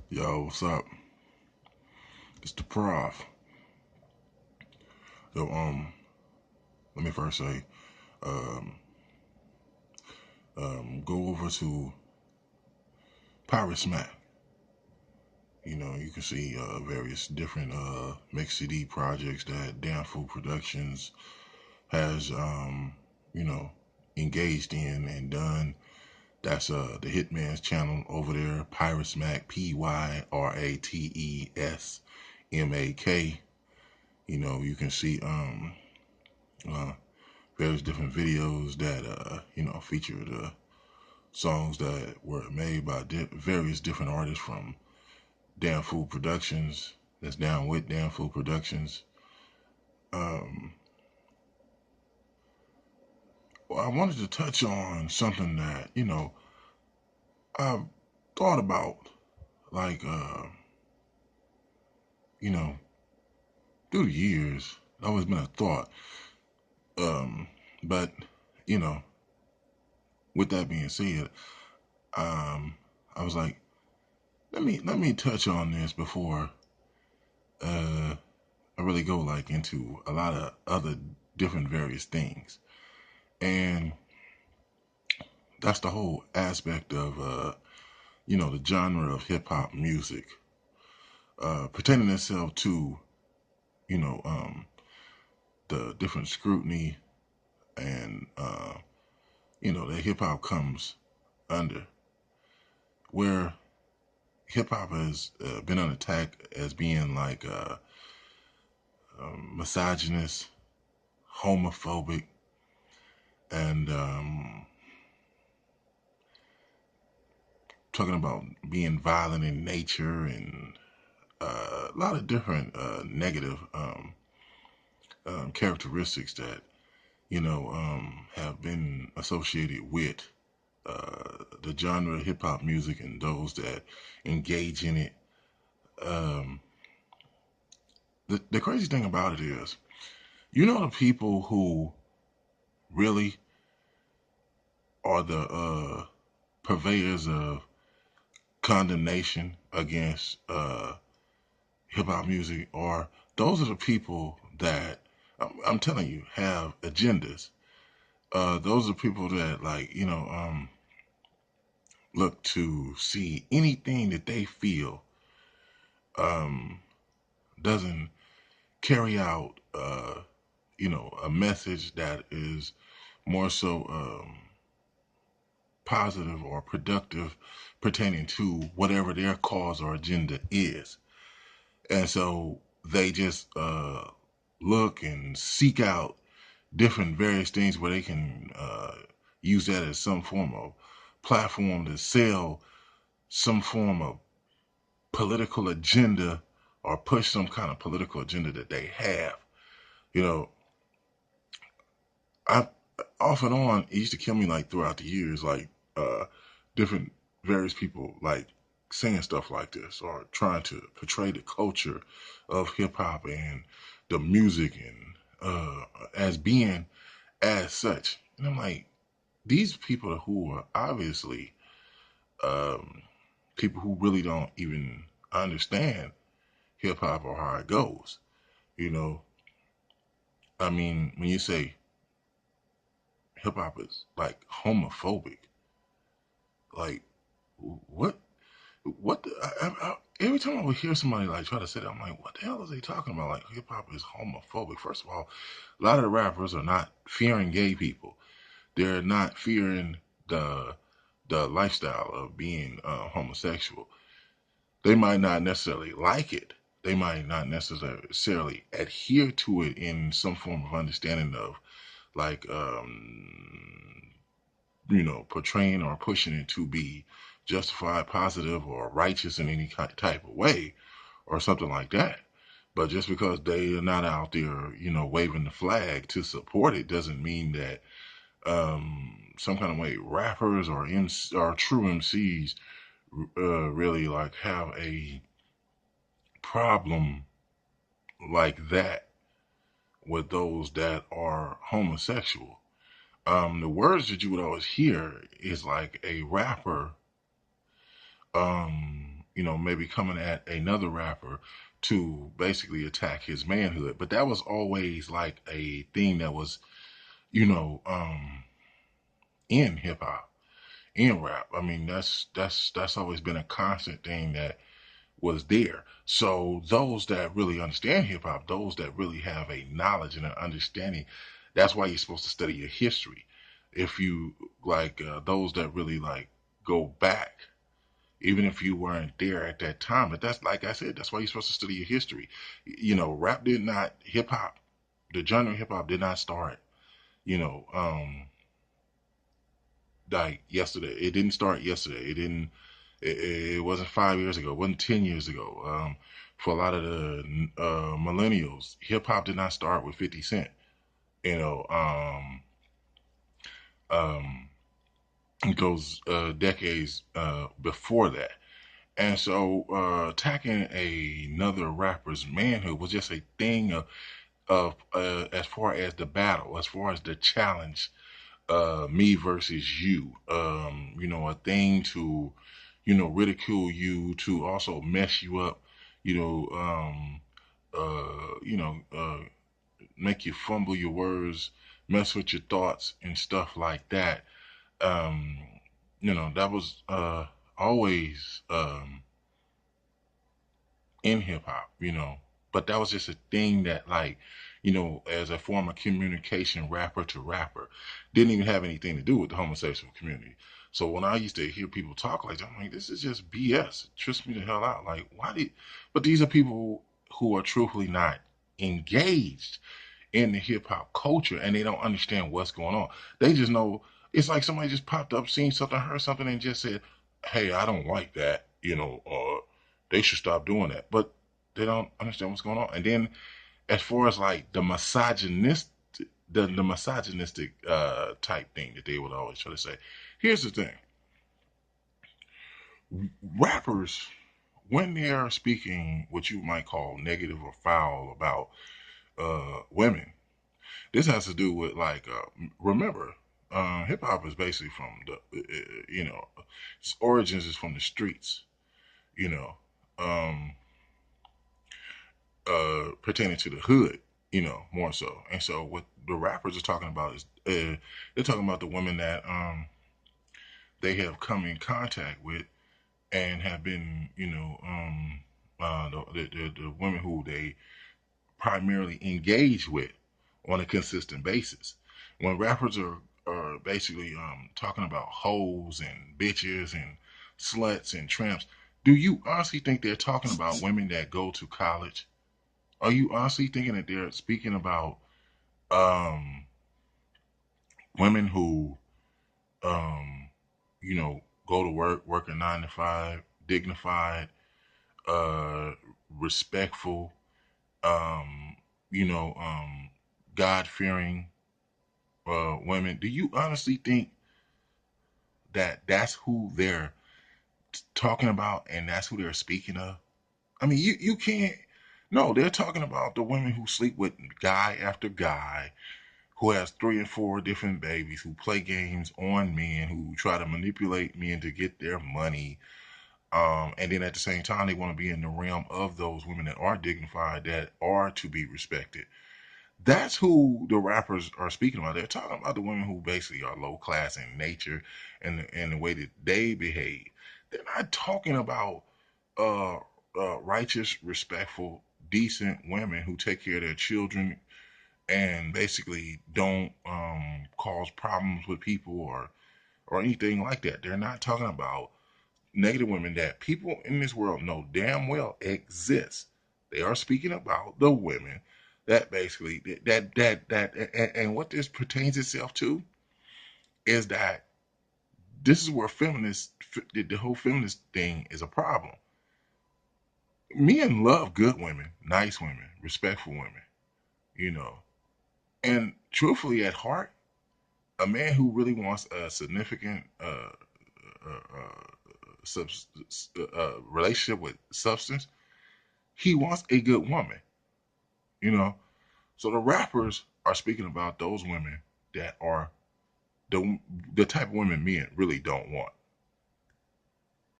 Yo, what's up? It's the Proph. Yo, let me first say, um, go over to Pirate Smack. You can see various different mix CD projects that Damn Food Productions has, you know, engaged in and done. That's the Hitman's channel over there, Pirate Smack, PYRATESMAK. You can see uh, various different videos that feature the songs that were made by various different artists from Damn Food Productions. That's down with Damn Food Productions. Um, well, I wanted to touch on something that I've thought about, like you know, through the years. It's always been a thought. Um, but you know, with that being said, um, I was like, let me touch on this before uh I really go like into a lot of other different various things. And that's the whole aspect of the genre of hip hop music, pertaining itself to, you know, um the different scrutiny and that hip hop comes under, where hip hop has been on attack as being like misogynist, homophobic, and talking about being violent in nature and a lot of different negative characteristics that have been associated with the genre of hip hop music and those that engage in it. Um, the crazy thing about it is, the people who really are the purveyors of condemnation against hip hop music, or those are the people that I'm telling you have agendas. Those are people that look to see anything that they feel um, doesn't carry out a message that is more so positive or productive pertaining to whatever their cause or agenda is. And so they just look and seek out different various things where they can use that as some form of platform to sell some form of political agenda or push some kind of political agenda that they have. You know, I off and on it used to kill me like throughout the years, like different various people like saying stuff like this or trying to portray the culture of hip hop and the music and as being as such. And I'm like, these people who are obviously um, people who really don't even understand hip hop or how it goes. You know, I mean, when you say hip hop is like homophobic, like what? What? Every time I would hear somebody like try to say that, I'm like, what the hell is they talking about? Like hip hop is homophobic. First of all, a lot of the rappers are not fearing gay people. They're not fearing the lifestyle of being homosexual. They might not necessarily like it. They might not necessarily adhere to it in some form of understanding of like portraying or pushing it to be justified, positive, or righteous in any type of way, or something like that. But just because they are not out there, waving the flag to support it, doesn't mean that some kind of way rappers or true MCs really like have a problem like that with those that are homosexual. The words that you would always hear is like a rapper maybe coming at another rapper to basically attack his manhood. But that was always like a thing that was, you know, in hip hop, in rap. I mean, that's always been a constant thing that was there. So those that really understand hip hop, those that really have a knowledge and an understanding, that's why you're supposed to study your history. If you like those that really like go back, even if you weren't there at that time. But that's like I said, that's why you're supposed to study your history. Rap did not hip hop. The genre of hip hop did not start. You know, like yesterday. It didn't start yesterday. It didn't. It wasn't 5 years ago. It wasn't 10 years ago. For a lot of the millennials, hip hop did not start with 50 Cent. You know, um, it goes decades before that. And so attacking another rapper's manhood was just a thing of as far as the battle, as far as the challenge, me versus you. A thing to, ridicule you, to also mess you up, you know, um, make you fumble your words, mess with your thoughts and stuff like that. Um, that was always in hip hop, but that was just a thing that, like, as a form of communication, rapper to rapper, didn't even have anything to do with the homosexual community. So when I used to hear people talk like that, I'm like, this is just BS. It trips me the hell out. Like, why did? But these are people who are truthfully not engaged in the hip hop culture, and they don't understand what's going on. They just know it's like somebody just popped up, seen something, heard something, and just said, "Hey, I don't like that," they should stop doing that. But they don't understand what's going on. And then as far as like the misogynistic type thing that they would always try to say. Here's the thing: rappers, when they are speaking what you might call negative or foul about women, this has to do with like remember. Hip hop is basically from its origins is from the streets, you know. Um, pertaining to the hood, more so. And so what the rappers are talking about is they're talking about the women that they have come in contact with and have been, the women who they primarily engage with on a consistent basis. When rappers are basically talking about hoes and bitches and sluts and tramps, do you honestly think they're talking about women that go to college? Are you honestly thinking that they're speaking about um, women who, um, go to work a 9 to 5, dignified, uh, respectful, um, you know, um, God fearing women? Do you honestly think that that's who they're talking about and that's who they're speaking of? I mean, you can't. No, they're talking about the women who sleep with guy after guy, who has 3 and 4 different babies, who play games on men, who try to manipulate men to get their money. And then at the same time, they want to be in the realm of those women that are dignified, that are to be respected. That's who the rappers are speaking about. They're talking about the women who basically are low class in nature and the way that they behave. They're not talking about uh, righteous, respectful, decent women who take care of their children and basically don't cause problems with people or anything like that. They're not talking about negative women that people in this world know damn well exist. They are speaking about the women that basically and what this pertains itself to is that this is where the whole feminist thing is a problem. Men love good women, nice women, respectful women, you know. And truthfully, at heart, a man who really wants a significant subs- relationship with substance, he wants a good woman, you know. So the rappers are speaking about those women that are the type of women men really don't want.